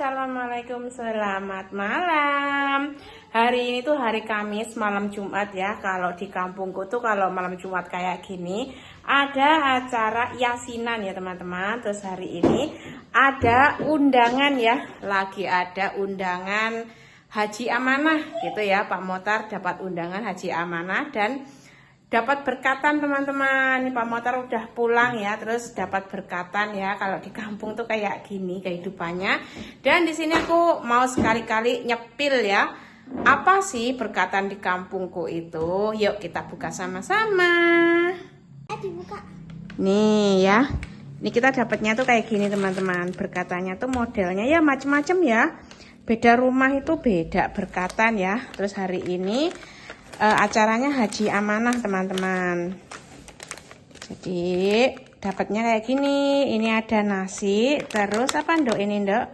Assalamualaikum, selamat malam. Hari ini tuh hari Kamis, malam Jumat ya. Kalau di kampungku tuh kalau malam Jumat kayak gini ada acara yasinan ya teman-teman. Terus hari ini ada undangan ya, lagi ada undangan Haji Amanah gitu ya. Pak Motar dapat undangan Haji Amanah dan dapat berkatan teman-teman. Ini Pak Motor udah pulang ya, terus dapat berkatan ya. Kalau di kampung tuh kayak gini kehidupannya. Dan di sini aku mau sekali-kali nyepil ya. Apa sih berkatan di kampungku itu? Yuk kita buka sama-sama. Dibuka. Nih ya. Ini kita dapatnya tuh kayak gini teman-teman. Berkatannya tuh modelnya ya macem-macem ya. Beda rumah itu beda berkatan ya. Terus hari ini acaranya Haji Amanah teman-teman. Jadi dapatnya kayak gini. Ini ada nasi. Terus apa Ndok ini Ndok?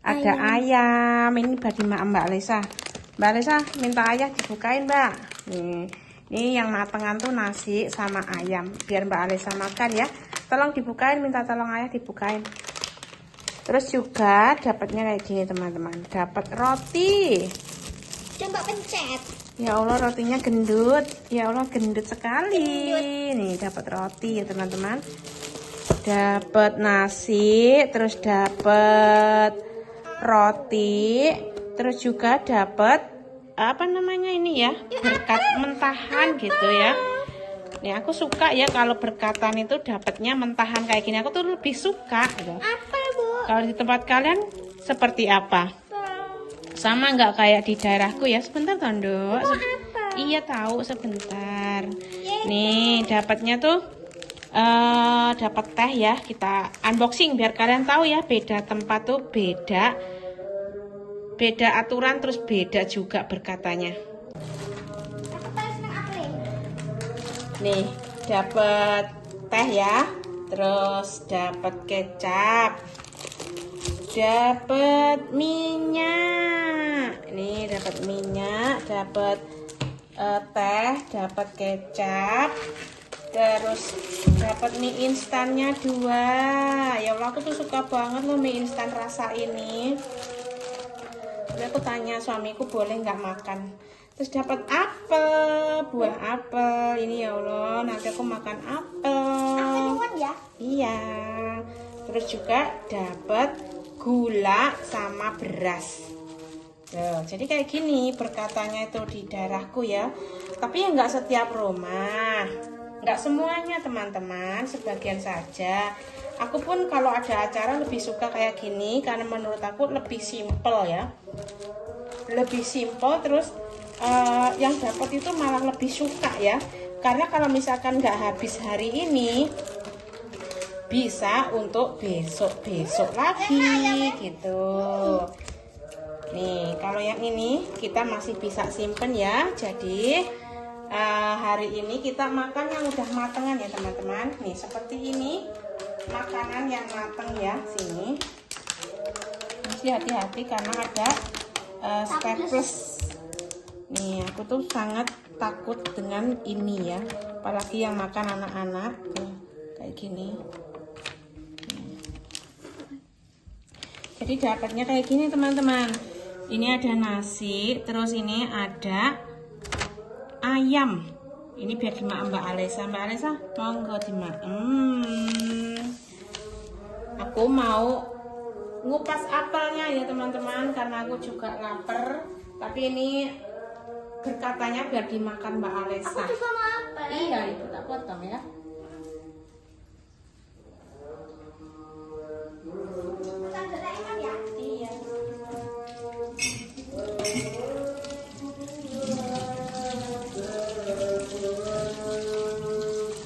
Ada ayam. Ini bagi Mbak Alisa. Mbak Alisa minta ayah dibukain Mbak. Nih, ini yang matengan tuh nasi sama ayam. Biar Mbak Alisa makan ya. Tolong dibukain, minta tolong ayah dibukain. Terus juga dapatnya kayak gini teman-teman. Dapat roti. Coba pencet. Ya Allah rotinya gendut. Ya Allah gendut sekali. Nih dapat roti ya teman-teman. Dapat nasi, terus dapat roti, terus juga dapat apa namanya ini ya? Berkat mentahan gitu ya. Nih aku suka ya kalau berkatan itu dapatnya mentahan kayak gini. Aku tuh lebih suka gitu. Apa, Bu? Kalau di tempat kalian seperti apa? Sama nggak kayak di daerahku ya? Sebentar Tondo. Iya tahu sebentar. Nih dapatnya tuh dapat teh ya. Kita unboxing biar kalian tahu ya. Beda tempat tuh beda aturan terus beda juga berkatanya. Nih dapat teh ya. Terus dapat kecap. Dapat minyak. Nih dapat minyak, dapat teh, dapat kecap. Terus dapat mie instannya 2. Ya Allah aku tuh suka banget loh mie instan rasa ini. Tapi aku tanya suamiku boleh nggak makan. Terus dapat apel, buah apel. Ini ya Allah, nanti aku makan apel. Ya? Iya. Terus juga dapat gula sama beras. Tuh, jadi kayak gini berkatanya itu di daerahku ya. Tapi ya nggak setiap rumah, nggak semuanya teman-teman, sebagian saja. Aku pun kalau ada acara lebih suka kayak gini karena menurut aku lebih simple ya, lebih simple. Terus yang dapat itu malah lebih suka ya, karena kalau misalkan nggak habis hari ini bisa untuk besok-besok lagi gitu. Nih kalau yang ini kita masih bisa simpen ya. Jadi hari ini kita makan yang udah matengan ya teman-teman. Nih seperti ini makanan yang mateng ya. Sini mesti hati-hati karena ada staples. Nih aku tuh sangat takut dengan ini ya, apalagi yang makan anak-anak kayak gini. Jadi dapatnya kayak gini teman-teman. Ini ada nasi, terus ini ada ayam. Ini biar dimakan Mbak Alisa. Mbak Alisa monggo dimakan. Aku mau ngupas apelnya ya teman-teman karena aku juga lapar. Tapi ini berkatanya biar dimakan Mbak Alisa. Aku juga mau apel. Iya itu tak potong ya. Iya.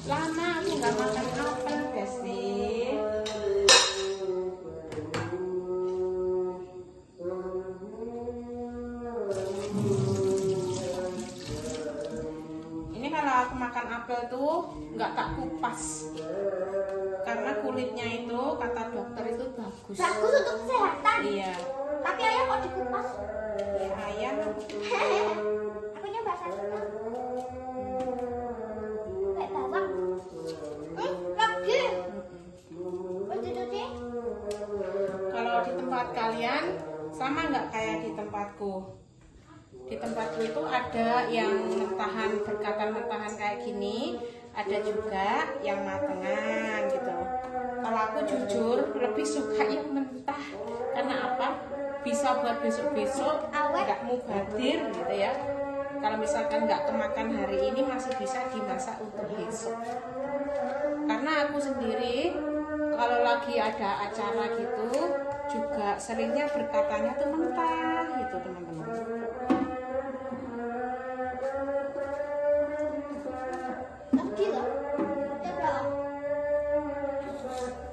Lama aku nggak makan apel Desi. Ini kalau aku makan apel tuh nggak tak kupas. Karena kulitnya itu kata dokter itu bagus. Bagus untuk kesehatan. Iya. Tapi ayam kok dikupas? Ya ayam. Aku nyoba satu. Kayak bawang. Lagi. Kalau di tempat buat kalian sama nggak kayak di tempatku? Di tempatku itu ada yang mentahan, berkatan mentahan kayak gini, ada juga yang matengan gitu. Kalau aku jujur lebih suka yang mentah, karena apa? Bisa buat besok-besok, nggak mubadir gitu ya. Kalau misalkan nggak kemakan hari ini masih bisa dimasak untuk besok. Karena aku sendiri kalau lagi ada acara gitu juga seringnya berkatanya tuh mentah gitu teman-teman. Lagi loh. Coba.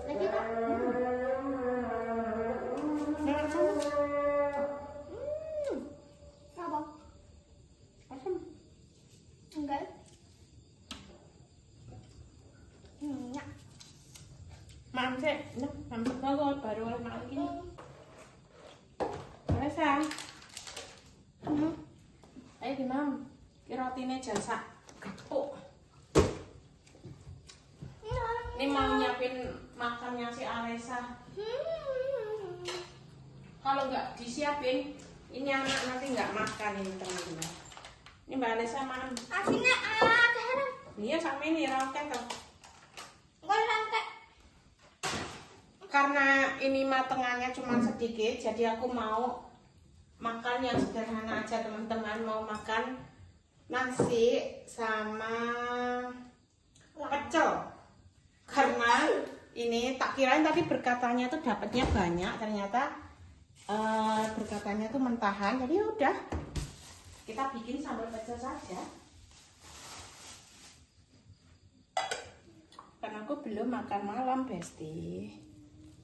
Lagi tak? Apa? Asam. Enggak. Enggak. Maaf sih, nah, sampai banget baru makan ini. Boleh sayang. Ayo gimana? Rotinya jasa gepuk. Ini mau nyiapin makannya si Alesa. Kalau nggak disiapin, ini anak nanti nggak makan ini teman-teman. Ini Mbak Alesa makan. Asinnya ada haram. Iya sama ini roket toh. Enggak rangkai. Karena ini matengannya cuma sedikit, jadi aku mau makan yang sederhana aja teman-teman. Mau makan nasi sama pecel. Karena ini tak kirain tadi berkatanya tuh dapatnya banyak, ternyata berkatanya tuh mentahan. Jadi udah kita bikin sambal pecel saja. Karena aku belum makan malam, Besti.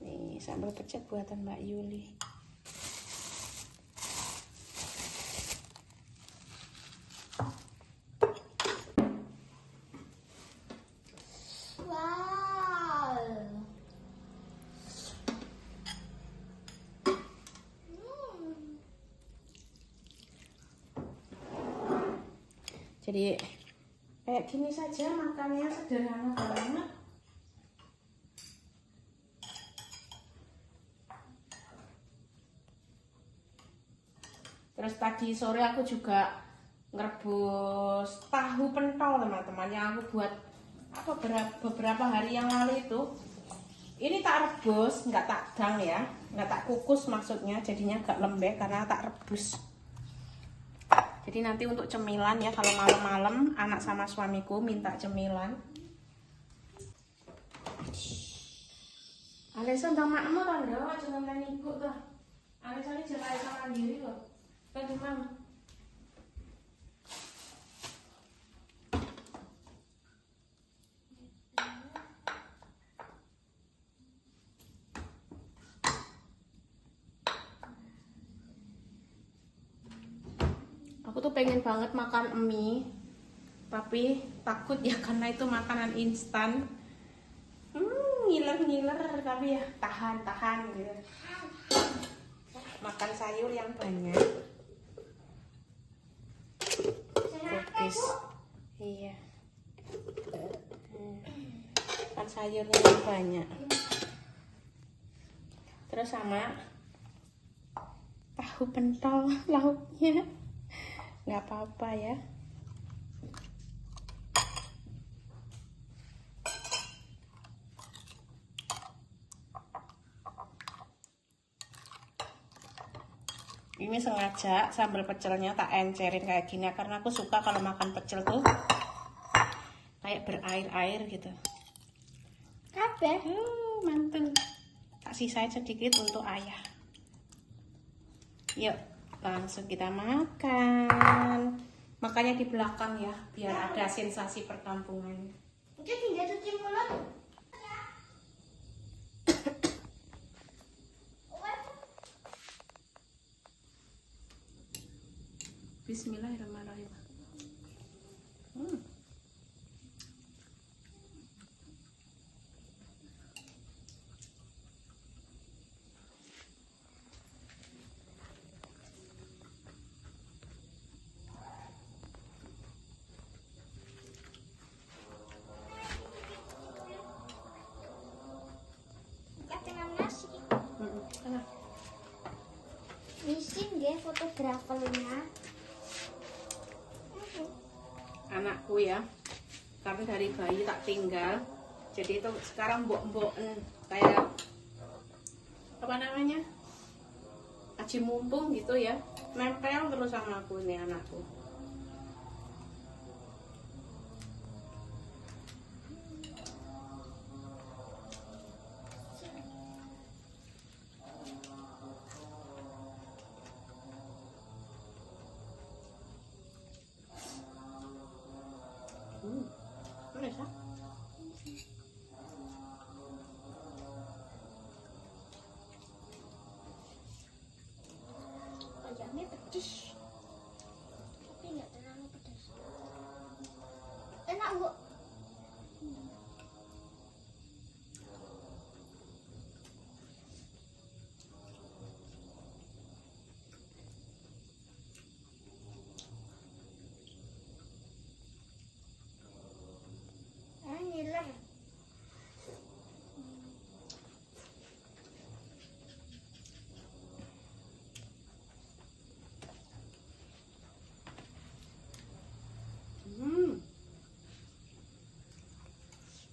Nih, sambal pecel buatan Mbak Yuli. Wow. Jadi kayak gini saja makannya, sederhana banget. Terus tadi sore aku juga ngerebus tahu pentol teman-teman, yang aku buat apa beberapa hari yang lalu itu. Ini tak rebus, nggak tak dang ya, nggak tak kukus maksudnya, jadinya agak lembek karena tak rebus. Jadi nanti untuk cemilan ya, kalau malam-malam anak sama suamiku minta cemilan. Alesa ndang makmu ta ndok, jangan main ibu tuh. Alesa ini jalan sama diri loh. Kan gimana? Aku tuh pengen banget makan mie, tapi takut ya karena itu makanan instan. Ngiler-ngiler, tapi ya tahan gitu. Makan sayur yang banyak. Kubis. Iya. Makan sayurnya yang banyak. Terus sama tahu pentol lauknya. Nggak apa-apa ya. Ini sengaja sambal pecelnya tak encerin kayak gini karena aku suka kalau makan pecel tuh kayak berair-air gitu. Kabeh. Mantul. Tak sisain sedikit untuk ayah. Yuk, langsung kita makan. Makanya di belakang ya, biar ada sensasi perkampungan. Mungkin tinggal cuci mulut. Bismillahirrahmanirrahim. Dengan nasi. Enak. gravelnya. Anakku ya, karena dari bayi tak tinggal, jadi itu sekarang mbok-mbok kayak apa namanya, aji mumpung gitu ya, nempel terus sama aku nih anakku. Manis ya? Ayamnya pedes, tapi nggak terlalu pedes. Enak bu. Ngiler.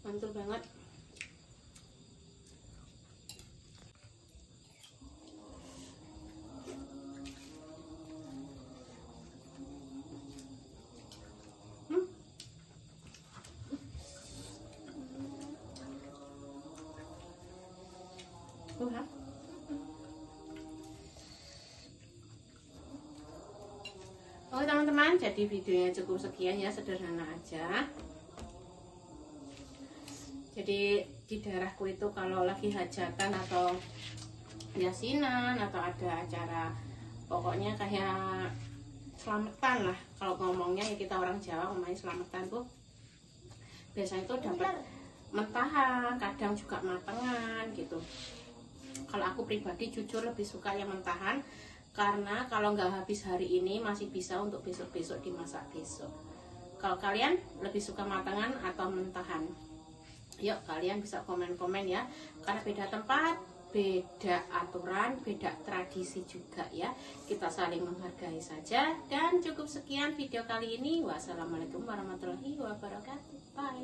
Mantul banget. Ha? Oke teman-teman, jadi videonya cukup sekian ya, sederhana aja. Jadi di daerahku itu kalau lagi hajatan atau yasinan atau ada acara, pokoknya kayak selamatan lah, kalau ngomongnya ya kita orang Jawa ngomongnya selamatan tuh biasanya itu dapat mentahan, kadang juga matengan gitu. Kalau aku pribadi jujur lebih suka yang mentahan, karena kalau nggak habis hari ini masih bisa untuk besok-besok dimasak besok. Kalau kalian lebih suka matangan atau mentahan? Yuk kalian bisa komen-komen ya, karena beda tempat, beda aturan, beda tradisi juga ya. Kita saling menghargai saja. Dan cukup sekian video kali ini. Wassalamualaikum warahmatullahi wabarakatuh. Bye.